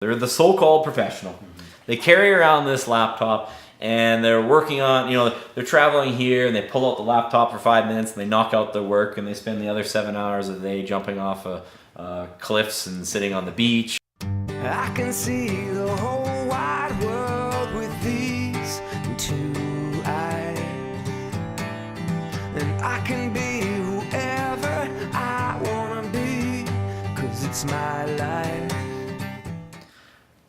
They're the so-called professional. They carry around this laptop and they're working on, they're traveling here and they pull out the laptop for 5 minutes and they knock out their work and they spend the other 7 hours of the day jumping off cliffs and sitting on the beach. I can see the whole wide world with these two eyes, and I can be whoever I want to be, 'cause it's my life.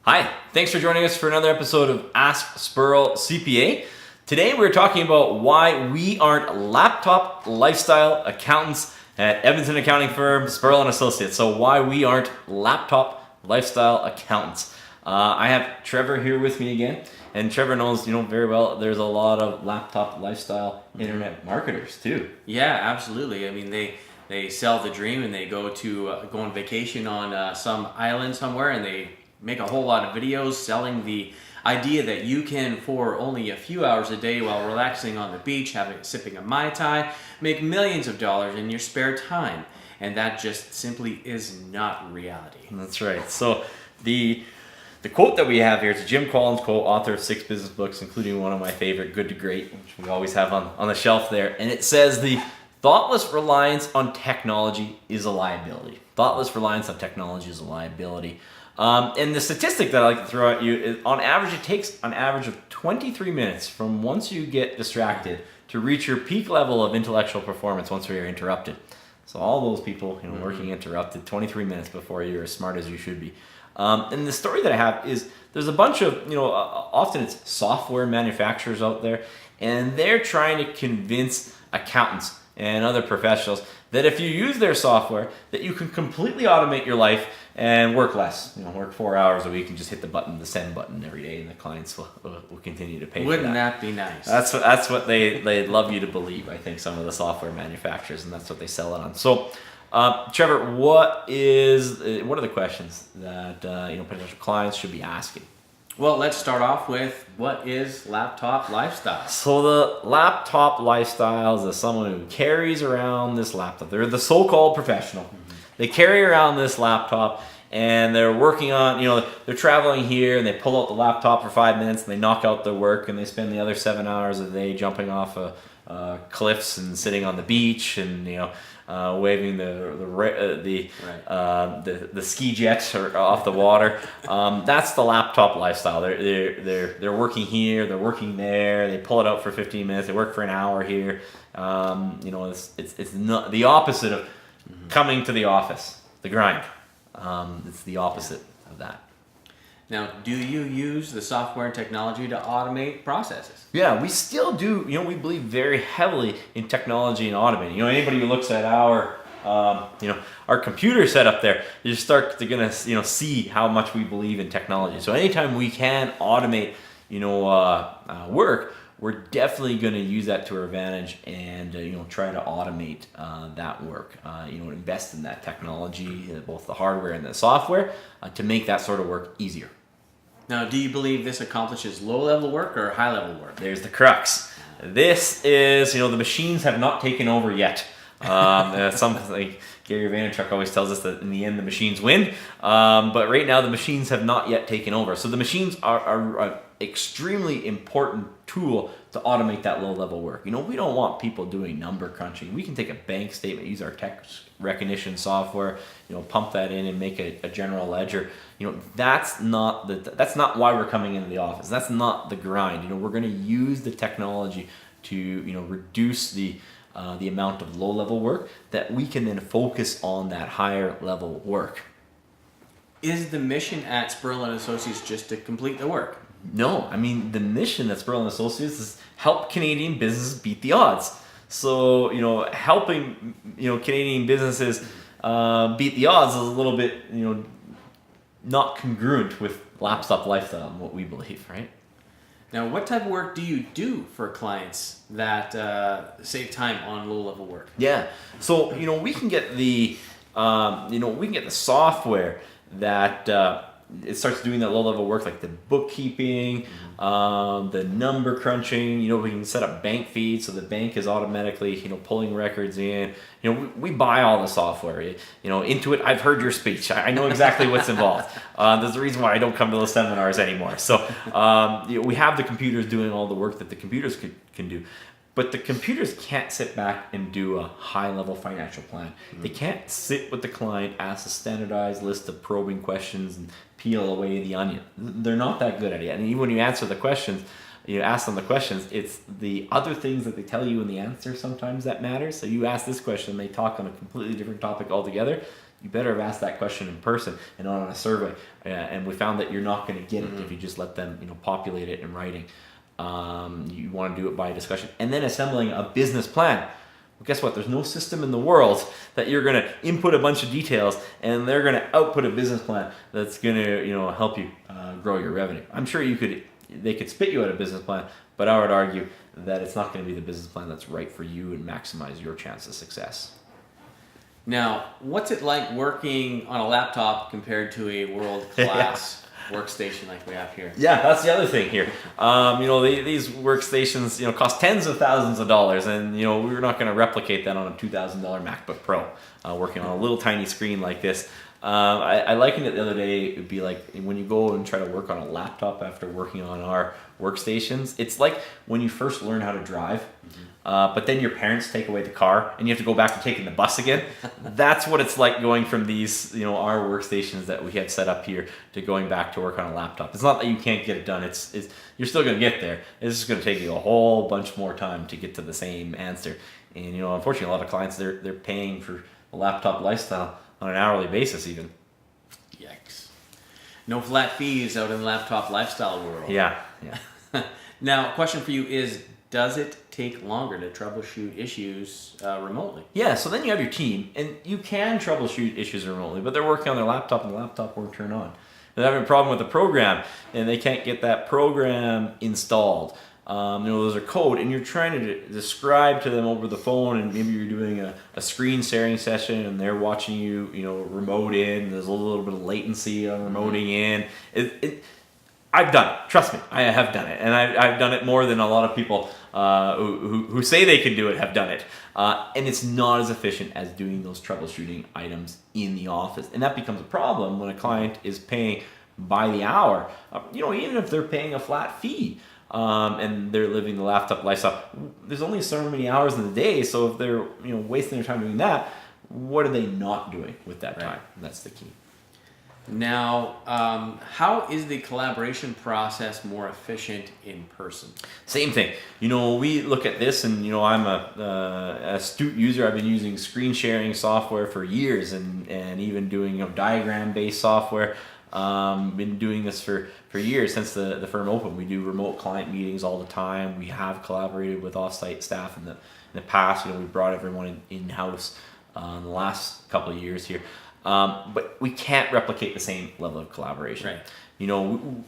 Hi, thanks for joining us for another episode of Ask Spurrell CPA. Today we're talking about why we aren't laptop lifestyle accountants at Edmonton accounting firm Spurrell Associates. So why we aren't laptop lifestyle accountants. I have Trevor here with me again, and Trevor knows very well there's a lot of laptop lifestyle internet marketers too. Yeah, absolutely. I mean, they sell the dream and they go on vacation on some island somewhere and they make a whole lot of videos selling the idea that you can, for only a few hours a day while relaxing on the beach, sipping a Mai Tai, make millions of dollars in your spare time. And that just simply is not reality. That's right. So the quote that we have here is a Jim Collins quote, author of 6 business books, including one of my favorite, Good to Great, which we always have on the shelf there. And it says, the thoughtless reliance on technology is a liability. Thoughtless reliance on technology is a liability. And the statistic that I like to throw at you is, on average, it takes an average of 23 minutes from once you get distracted to reach your peak level of intellectual performance once you're interrupted. So all those people working interrupted 23 minutes before you're as smart as you should be. And the story that I have is there's a bunch of, often it's software manufacturers out there, and they're trying to convince accountants and other professionals that if you use their software, that you can completely automate your life and work less. Work 4 hours a week and just hit the send button every day, and the clients will continue to pay. Wouldn't that be nice? That's what they love you to believe. I think some of the software manufacturers, and that's what they sell it on. So, Trevor, what are the questions that potential clients should be asking? Well, let's start off with, what is laptop lifestyle? So the laptop lifestyle is someone who carries around this laptop. They're the so-called professional. They carry around this laptop and they're working on, they're traveling here and they pull out the laptop for 5 minutes and they knock out their work and they spend the other 7 hours of the day jumping off cliffs and sitting on the beach and waving the ski jet off the water. That's the laptop lifestyle. They're working here, they're working there. They pull it out for 15 minutes. They work for an hour here. It's not the opposite of coming to the office. The grind. It's the opposite of that. Now, do you use the software and technology to automate processes? Yeah, we still do. We believe very heavily in technology and automating. Anybody who looks at our computer setup there, you start to see how much we believe in technology. So anytime we can automate, work, we're definitely going to use that to our advantage and try to automate that work. Invest in that technology, both the hardware and the software, to make that sort of work easier. Now, do you believe this accomplishes low-level work or high-level work? There's the crux. This is, the machines have not taken over yet. Something like Gary Vaynerchuk always tells us that in the end the machines win. But right now the machines have not yet taken over. So the machines are an extremely important tool to automate that low-level work. We don't want people doing number crunching. We can take a bank statement, use our text recognition software, pump that in and make a general ledger. That's not why we're coming into the office. That's not the grind. We're going to use the technology to reduce the amount of low-level work that we can then focus on that higher-level work. Is the mission at Spurrell Associates just to complete the work? No, the mission at Spurrell Associates is help Canadian businesses beat the odds. So, helping Canadian businesses beat the odds is a little bit not congruent with laptop lifestyle and what we believe, right? Now, what type of work do you do for clients that save time on low-level work? Yeah, so we can get the software that it starts doing that low level work like the bookkeeping, the number crunching. We can set up bank feeds so the bank is automatically pulling records in. We buy all the software. Intuit. I've heard your speech. I know exactly what's involved. There's a reason why I don't come to those seminars anymore. So we have the computers doing all the work that the computers can do. But the computers can't sit back and do a high-level financial plan. They can't sit with the client, ask a standardized list of probing questions, and peel away the onion. They're not that good at it. And even when you answer the questions, you ask them the questions, it's the other things that they tell you in the answer sometimes that matters. So you ask this question, they talk on a completely different topic altogether. You better have asked that question in person and not on a survey. And we found that you're not going to get it if you just let them populate it in writing. You want to do it by discussion. And then assembling a business plan. Well, guess what? There's no system in the world that you're going to input a bunch of details and they're going to output a business plan that's going to help you grow your revenue. I'm sure they could spit you out a business plan, but I would argue that it's not going to be the business plan that's right for you and maximize your chance of success. Now, what's it like working on a laptop compared to a world-class workstation like we have here? Yeah, that's the other thing here. These workstations, cost tens of thousands of dollars, and we're not going to replicate that on a $2,000 MacBook Pro. Working on a little tiny screen like this. I likened it the other day. It would be like when you go and try to work on a laptop after working on our workstations. It's like when you first learn how to drive, but then your parents take away the car and you have to go back to taking the bus again. That's what it's like going from these, our workstations that we have set up here to going back to work on a laptop. It's not that you can't get it done. It's you're still going to get there. It's just going to take you a whole bunch more time to get to the same answer. And unfortunately, a lot of clients they're paying for a laptop lifestyle on an hourly basis even. Yikes. No flat fees out in the laptop lifestyle world. Yeah. Now, question for you is, does it take longer to troubleshoot issues remotely? Yeah, so then you have your team, and you can troubleshoot issues remotely, but they're working on their laptop, and the laptop won't turn on. They're having a problem with the program, and they can't get that program installed. Those are code, and you're trying to describe to them over the phone, and maybe you're doing a screen sharing session, and they're watching you, remote in. There's a little bit of latency on remoting in. I've done it. Trust me, I have done it, and I've done it more than a lot of people who say they can do it have done it. And it's not as efficient as doing those troubleshooting items in the office, and that becomes a problem when a client is paying by the hour. Even if they're paying a flat fee. And they're living the laptop lifestyle. There's only so many hours in the day, so if they're wasting their time doing that, what are they not doing with that time? And that's the key. Now, how is the collaboration process more efficient in person? Same thing. We look at this, and I'm a astute user. I've been using screen sharing software for years, and even doing diagram based software. Been doing this for years since the firm opened. We do remote client meetings all the time. We have collaborated with off-site staff in the past. We brought everyone in-house in the last couple of years here. But we can't replicate the same level of collaboration. Right.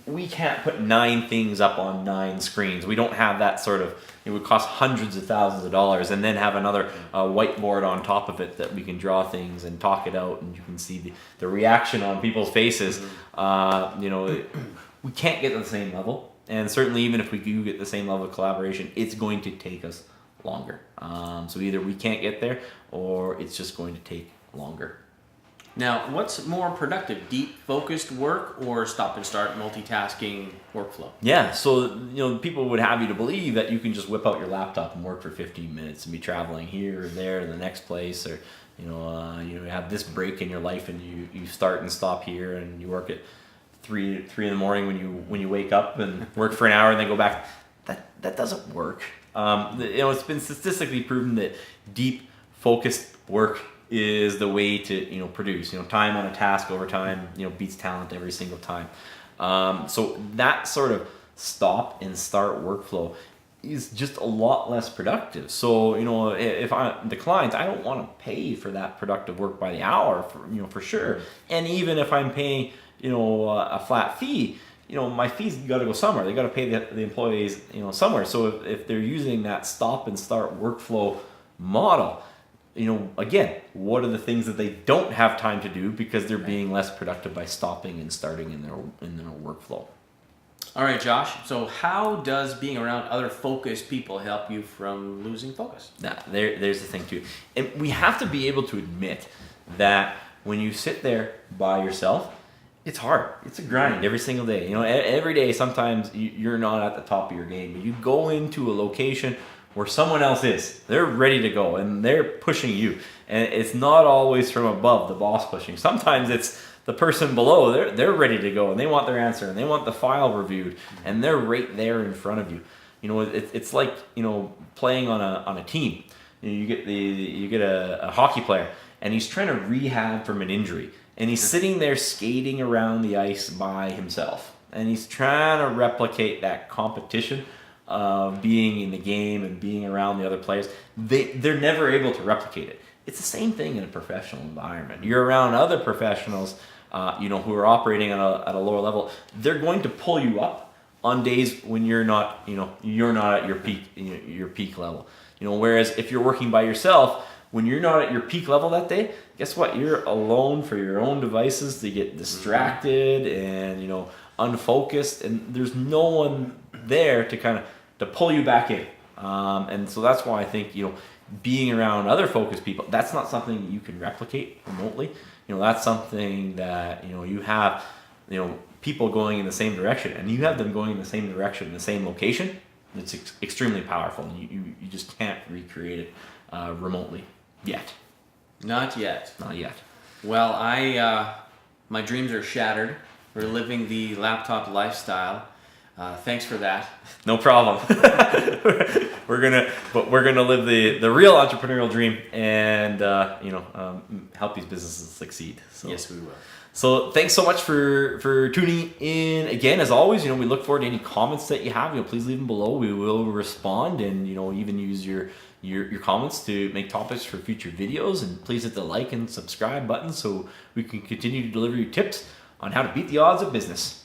We can't put 9 things up on 9 screens. We don't have that sort of, it would cost hundreds of thousands of dollars, and then have another whiteboard on top of it that we can draw things and talk it out, and you can see the reaction on people's faces. We can't get to the same level, and certainly even if we do get the same level of collaboration, it's going to take us longer. So either we can't get there, or it's just going to take longer. Now, what's more productive, deep focused work or stop and start multitasking workflow? Yeah, so people would have you to believe that you can just whip out your laptop and work for 15 minutes and be traveling here or there to the next place, or you have this break in your life and you start and stop here and you work at 3 in the morning when you wake up and work for an hour and then go back. That doesn't work. It's been statistically proven that deep focused work is the way to produce. Time on a task over time beats talent every single time. So that sort of stop and start workflow is just a lot less productive. So if I'm the client, I don't want to pay for that productive work by the hour for sure. And even if I'm paying a flat fee, my fees got to go somewhere. They got to pay the employees somewhere. So if they're using that stop and start workflow model, again, what are the things that they don't have time to do because they're being less productive by stopping and starting in their workflow. All right, Josh. So how does being around other focused people help you from losing focus? Now, there's the thing too. And we have to be able to admit that when you sit there by yourself, it's hard. It's a grind every single day. Every day, sometimes you're not at the top of your game. But you go into a location where someone else is. They're ready to go, and they're pushing you. And it's not always from above, the boss pushing. Sometimes it's the person below. They're ready to go, and they want their answer, and they want the file reviewed, and they're right there in front of you. It's like playing on a team. You get a hockey player, and he's trying to rehab from an injury, and he's sitting there skating around the ice by himself, and he's trying to replicate that competition of being in the game and being around the other players. They're never able to replicate it. It's the same thing in a professional environment. You're around other professionals, who are operating at a lower level. They're going to pull you up on days when you're not at your peak level. Whereas if you're working by yourself, when you're not at your peak level that day, guess what? You're alone for your own devices. They get distracted and unfocused, and there's no one there to pull you back in. And so that's why I think being around other focused people, that's not something you can replicate remotely. That's something that you have people going in the same direction, and you have them going in the same direction in the same location. It's extremely powerful, and you just can't recreate it remotely yet. Not yet. Not yet. Well, my dreams are shattered. We're living the laptop lifestyle. Thanks for that. No problem. we're gonna live the real entrepreneurial dream and help these businesses succeed. So. Yes, we will. So thanks so much for tuning in again. As always, we look forward to any comments that you have. Please leave them below. We will respond, and even use your comments to make topics for future videos. And please hit the like and subscribe button so we can continue to deliver you tips on how to beat the odds of business.